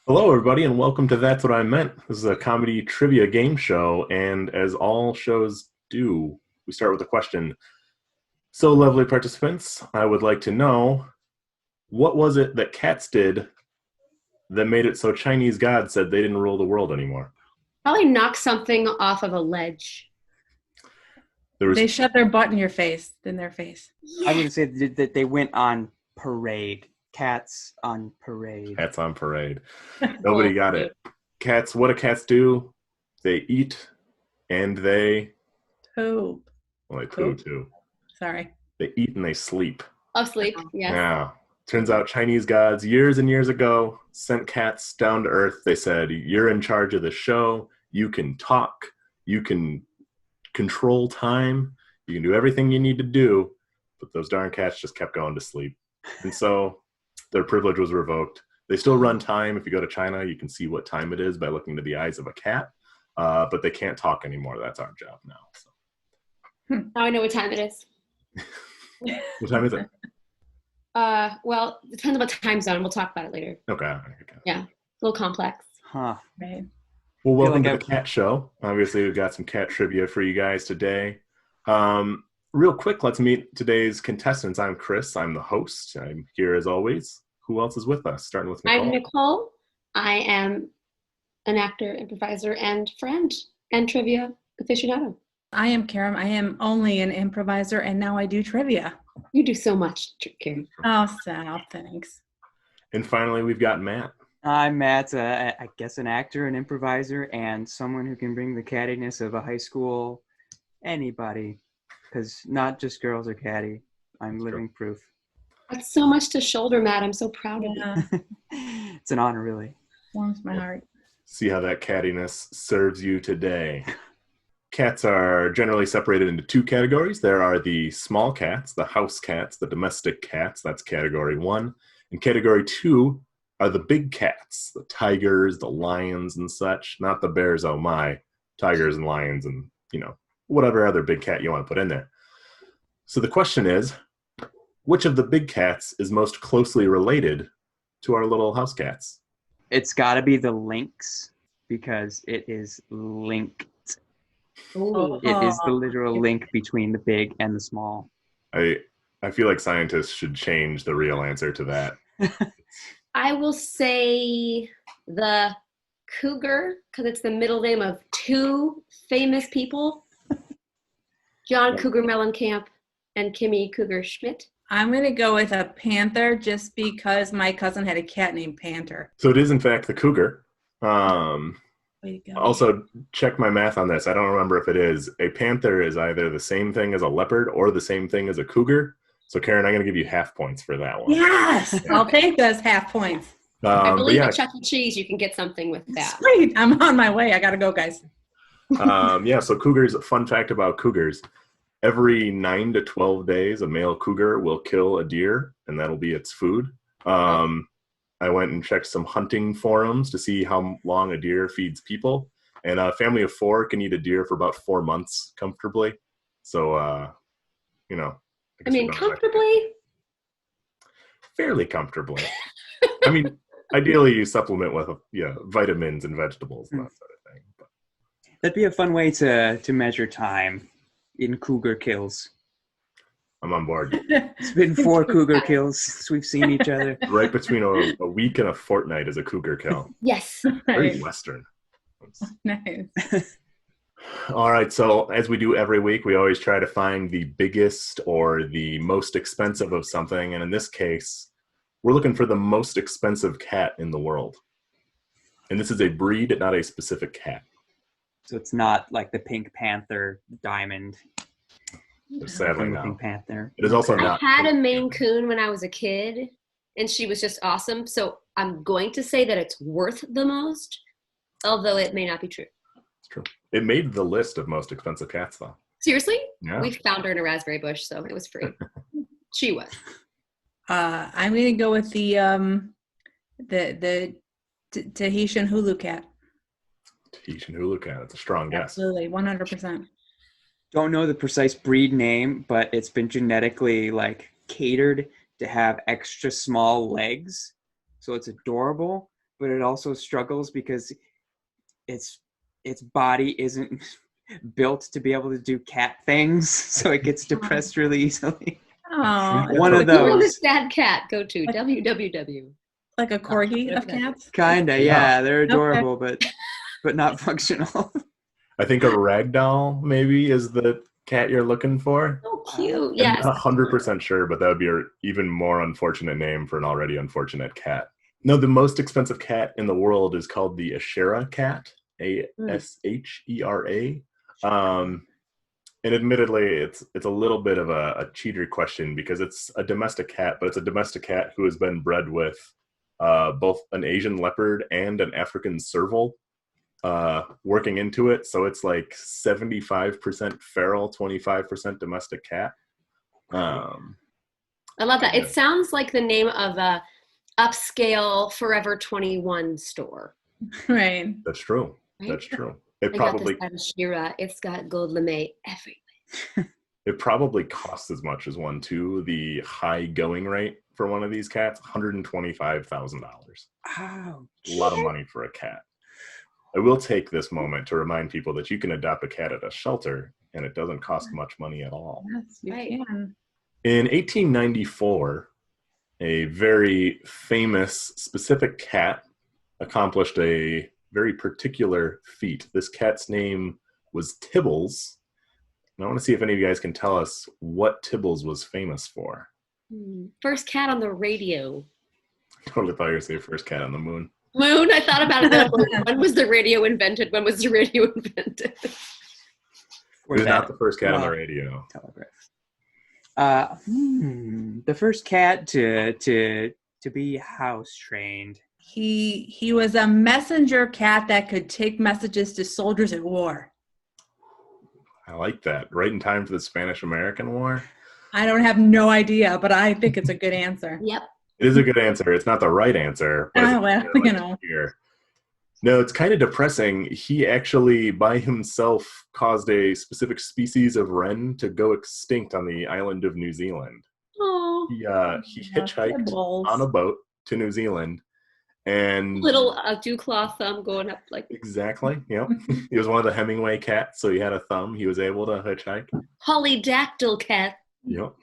Hello, everybody, and welcome to That's What I Meant. This is a comedy trivia game show, and as all shows do, we start with a question. So, lovely participants, I would like to know, what was it that cats did that made it so Chinese gods said they didn't rule the world anymore? Probably knock something off of a ledge. There was They shove their butt in their face. I would Yes. say that they went on parade. Cats on parade. cats on parade. Nobody got it. Cats, what do cats do? They eat and they, Poop. well, they poo Poop. too. Sorry. They eat and they sleep. Of sleep. Yes. Yeah. Turns out Chinese gods years and years ago sent cats down to Earth. They said, "You're in charge of the show. You can talk. You can control time. You can do everything you need to do." But those darn cats just kept going to sleep. And so their privilege was revoked. They still run time. If you go to China, you can see what time it is by looking into the eyes of a cat. But they can't talk anymore. That's our job now. So. Now I know what time it is. What time is it? Well, it depends on what time zone. We'll talk about it later. Okay. Yeah. It's a little complex. Huh. Right. Well, welcome like to the Cat Show. Obviously, we've got some cat trivia for you guys today. Real quick, let's meet today's contestants. I'm Chris. I'm the host. I'm here as always. Who else is with us? Starting with Nicole. I'm Nicole. I am an actor, improviser, and friend, and trivia aficionado. I am Karen. I am only an improviser, and now I do trivia. You do so much, Karen. Oh, Sal, thanks. And finally, we've got Matt. I'm Matt, I guess an actor, an improviser, and someone who can bring the cattiness of a high school anybody. Because not just girls are catty. I'm living proof. That's so much to shoulder, Matt. I'm so proud of you. Yeah, It's an honor, really. warms my heart. See how that cattiness serves you today. Cats are generally separated into two categories. There are the small cats, the house cats, the domestic cats. That's category one. And category two are the big cats, the tigers, the lions, and such. Not the bears, oh my. Tigers and lions and, whatever other big cat you want to put in there. So the question is, which of the big cats is most closely related to our little house cats? It's got to be the lynx because it is linked. Ooh. It is the literal link between the big and the small. I feel like scientists should change the real answer to that. I will say the cougar, because it's the middle name of two famous people, John Cougar Mellencamp and Kimmy Cougar Schmidt. I'm going to go with a panther just because my cousin had a cat named Panther. So it is, in fact, the cougar. Way to go. Also, check my math on this. I don't remember if it is. A panther is either the same thing as a leopard or the same thing as a cougar. So, Karen, I'm going to give you half points for that one. Yes! I'll take those half points. I But believe yeah, at Chuck E. Cheese you can get something with that. Sweet. I'm on my way. I got to go, guys. so cougars, fun fact about cougars. Every 9 to 12 days, a male cougar will kill a deer, and that'll be its food. I went and checked some hunting forums to see how long a deer feeds people. And a family of 4 can eat a deer for about 4 months comfortably. So, I guess mean, we don't have- comfortably. fairly comfortably. I mean, ideally you supplement with vitamins and vegetables and that sort of thing. But That'd be a fun way to measure time in cougar kills. I'm on board. It's been 4 cougar kills since we've seen each other. Right between a week and a fortnight is a cougar kill. Yes. Very Right. Western. Nice. All right, so as we do every week, we always try to find the biggest or the most expensive of something. And in this case, we're looking for the most expensive cat in the world. And this is a breed, not a specific cat. So it's not like the Pink Panther diamond. Sadly, From the no. Pink Panther. It is also I not. had a Maine Coon when I was a kid, and she was just awesome. So I'm going to say that it's worth the most, although it may not be true. It's true. It made the list of most expensive cats, though. Seriously? Yeah. We found her in a raspberry bush, so it was free. She was. I'm going to go with the Tahitian hulu cat. Tahitian hulu cat. It's a strong guess. Absolutely, 100%. Don't know the precise breed name, but it's been genetically catered to have extra small legs. So it's adorable, but it also struggles because its body isn't built to be able to do cat things, so it gets depressed really easily. Oh, One of Google those. this sad cat. Go to www. like a corgi of cats. Kinda, Yeah. yeah. They're adorable, but not functional. I think a ragdoll maybe is the cat you're looking for. So cute. I'm Yes. not 100% sure, but that would be an even more unfortunate name for an already unfortunate cat. No, the most expensive cat in the world is called the Ashera cat, Ashera. And admittedly, it's a little bit of a cheater question because it's a domestic cat, but it's a domestic cat who has been bred with both an Asian leopard and an African serval working into it. So it's like 75% feral, 25% domestic cat. I love that. It sounds like the name of a upscale Forever 21 store. Right. That's true. Right? That's true. It I probably got this at Ashira. It's got gold lame everywhere. it probably costs as much as one too. The high going rate for one of these cats, $125,000. Ouch. A lot of money for a cat. I will take this moment to remind people that you can adopt a cat at a shelter and it doesn't cost much money at all. Yes, you Right. can. In 1894, a very famous specific cat accomplished a very particular feat. This cat's name was Tibbles. And I want to see if any of you guys can tell us what Tibbles was famous for. First cat on the radio. I totally thought you were going to say first cat on the moon. Moon. I thought about it. Then I'm like, when was the radio invented? When was the radio invented? Or It was that not the first cat on the love radio. telegraph. The first cat to be house trained. He was a messenger cat that could take messages to soldiers at war. I like that. Right in time for the Spanish-American War. I don't have no idea, but I think it's a good answer. Yep. It is a good answer. It's not the right answer. But Oh, well, you know. No, it's kind of depressing. He actually, by himself, caused a specific species of wren to go extinct on the island of New Zealand. Oh, He hitchhiked on a boat to New Zealand, and little dew-claw thumb going up like exactly, yep. He was one of the Hemingway cats, so he had a thumb. He was able to hitchhike. polydactyl cat. Yep.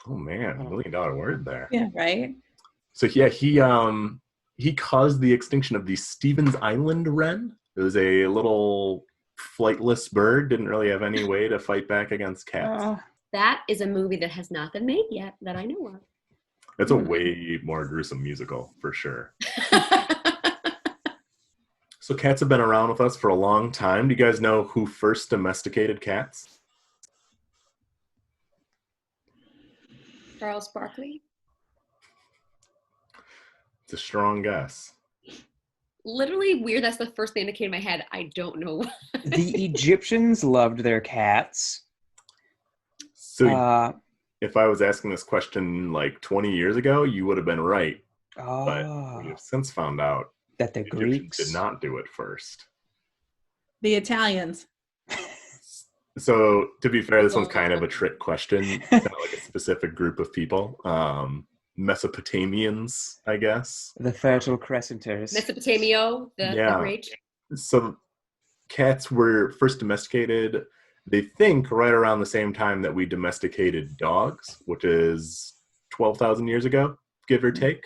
Oh man, $1 million word there. Yeah, right. So yeah, he caused the extinction of the Stevens Island wren. It was a little flightless bird, didn't really have any way to fight back against cats. That is a movie that has not been made yet that I know of. It's a way more gruesome musical, for sure. So cats have been around with us for a long time. Do you guys know who first domesticated cats? Charles Barkley. It's a strong guess. Literally weird. That's the first thing that came to my head. I don't know why. The Egyptians loved their cats. So if I was asking this question like 20 years ago, you would have been right. But we have since found out that the Egyptians Greeks did not do it first. The Italians. So to be fair, this one's kind of a trick question. It's not like a specific group of people. Mesopotamians, I guess. The Fertile Crescenters. Mesopotamia, the great. So cats were first domesticated, they think, right around the same time that we domesticated dogs, which is 12,000 years ago, give or take.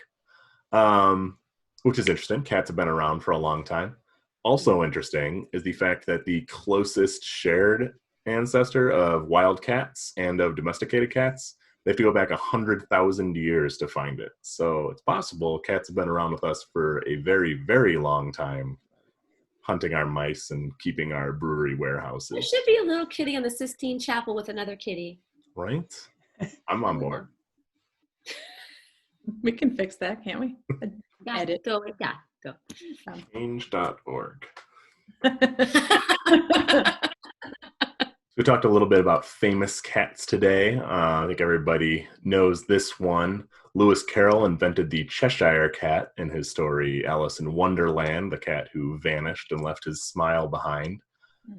Which is interesting. Cats have been around for a long time. Also interesting is the fact that the closest shared ancestor of wild cats and of domesticated cats, they have to go back 100,000 years to find it. So it's possible cats have been around with us for a very, very long time, hunting our mice and keeping our brewery warehouses. There should be a little kitty on the Sistine Chapel with another kitty. Right? I'm on board. We can fix that, can't we? Edit. Go. Change.org. We talked a little bit about famous cats today. I think everybody knows this one. Lewis Carroll invented the Cheshire Cat in his story Alice in Wonderland, the cat who vanished and left his smile behind.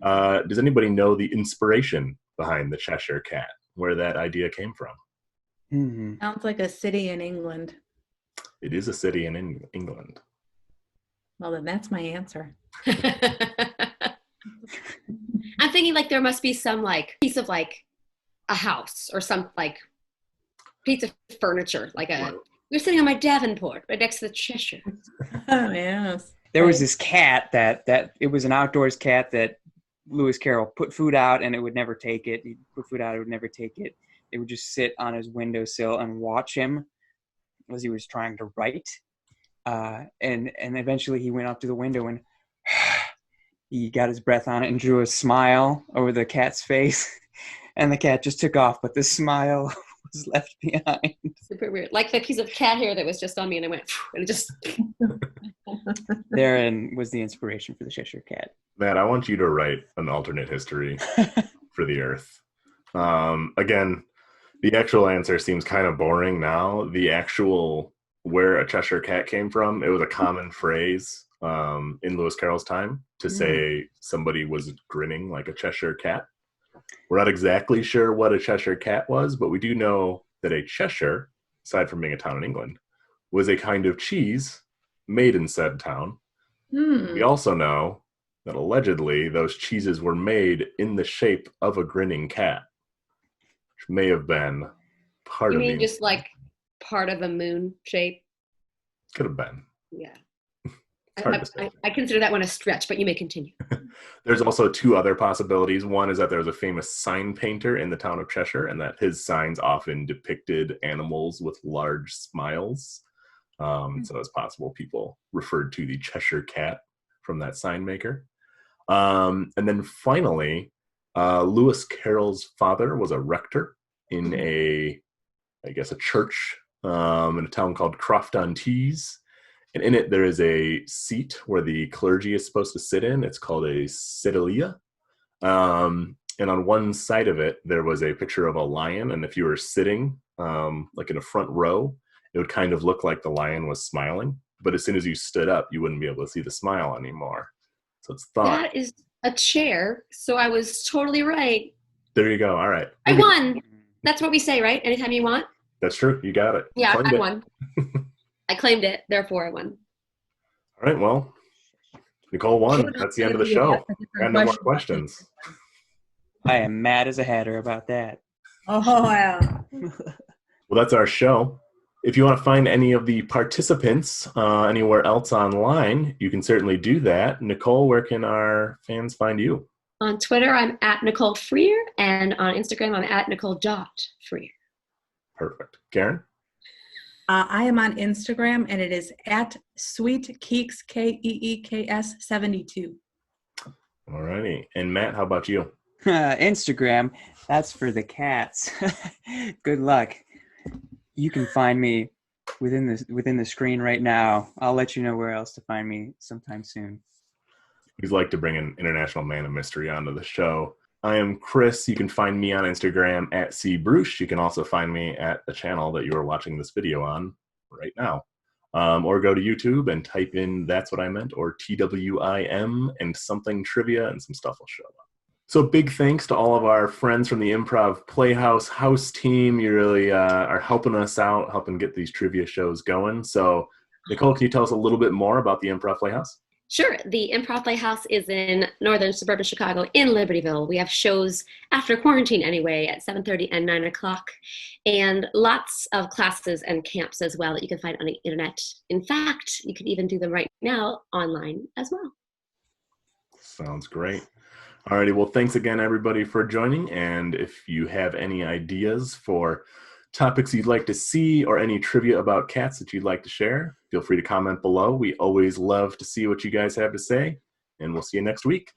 Does anybody know the inspiration behind the Cheshire Cat, where that idea came from? Sounds like a city in England. It is a city in England. Well, then that's my answer. I'm thinking like there must be some like piece of like a house or some like piece of furniture, like a you're sitting on my Davenport right next to the Cheshire. Oh, yes. There was this cat that it was an outdoors cat that Lewis Carroll put food out and it would never take it. He'd put food out, it would never take it. It would just sit on his windowsill and watch him as he was trying to write. And eventually he went up to the window and he got his breath on it and drew a smile over the cat's face. And the cat just took off, but the smile was left behind. Super weird. Like the piece of cat hair that was just on me and I went, and it just. Therein was the inspiration for the Cheshire Cat. Matt, I want you to write an alternate history for the Earth. Again, the actual answer seems kind of boring now. The actual where a Cheshire Cat came from, it was a common phrase in Lewis Carroll's time to say somebody was grinning like a Cheshire Cat. We're not exactly sure what a Cheshire Cat was, but we do know that a Cheshire, aside from being a town in England, was a kind of cheese made in said town. We also know that allegedly those cheeses were made in the shape of a grinning cat, which may have been part You of mean the... just like part of a moon shape? Could have been. Yeah. It's hard to say. I consider that one a stretch, but you may continue. There's also two other possibilities. One is that there was a famous sign painter in the town of Cheshire and that his signs often depicted animals with large smiles. So it's possible people referred to the Cheshire Cat from that sign maker. And then finally, Lewis Carroll's father was a rector in a church in a town called Croft-on-Tees. And in it, there is a seat where the clergy is supposed to sit in. It's called a sedilia. And on one side of it, there was a picture of a lion. And if you were sitting like in a front row, it would kind of look like the lion was smiling. But as soon as you stood up, you wouldn't be able to see the smile anymore. So it's thought. That is a chair, so I was totally right. There you go. All right. I won. That's what we say, right? Anytime you want? That's true. You got it. Yeah, Claimed I it. won. I claimed it, therefore I won. All right. Well, Nicole won. That's the end of the show. Got no more questions. I am mad as a hatter about that. Oh, yeah. Well, that's our show. If you want to find any of the participants anywhere else online, you can certainly do that. Nicole, where can our fans find you? On Twitter, I'm at Nicole Freer, and on Instagram, I'm at Nicole.Freer. Perfect. Karen? I am on Instagram, and it is at SweetKeeks, KEEKS 72. All righty. And Matt, how about you? Instagram, that's for the cats. Good luck. You can find me within the screen right now. I'll let you know where else to find me sometime soon. We'd like to bring an international man of mystery onto the show. I am Chris. You can find me on Instagram at cbruce. You can also find me at the channel that you are watching this video on right now. Or go to YouTube and type in That's What I Meant or TWIM and something trivia and some stuff will show up. So big thanks to all of our friends from the Improv Playhouse house team. You really are helping us out, helping get these trivia shows going. So Nicole, can you tell us a little bit more about the Improv Playhouse? Sure. The Improv Playhouse is in northern suburban Chicago in Libertyville. We have shows after quarantine anyway at 7:30 and 9 o'clock, and lots of classes and camps as well that you can find on the internet. In fact, you can even do them right now online as well. Sounds great. Alrighty, well, thanks again, everybody, for joining. And if you have any ideas for topics you'd like to see or any trivia about cats that you'd like to share, feel free to comment below. We always love to see what you guys have to say, and we'll see you next week.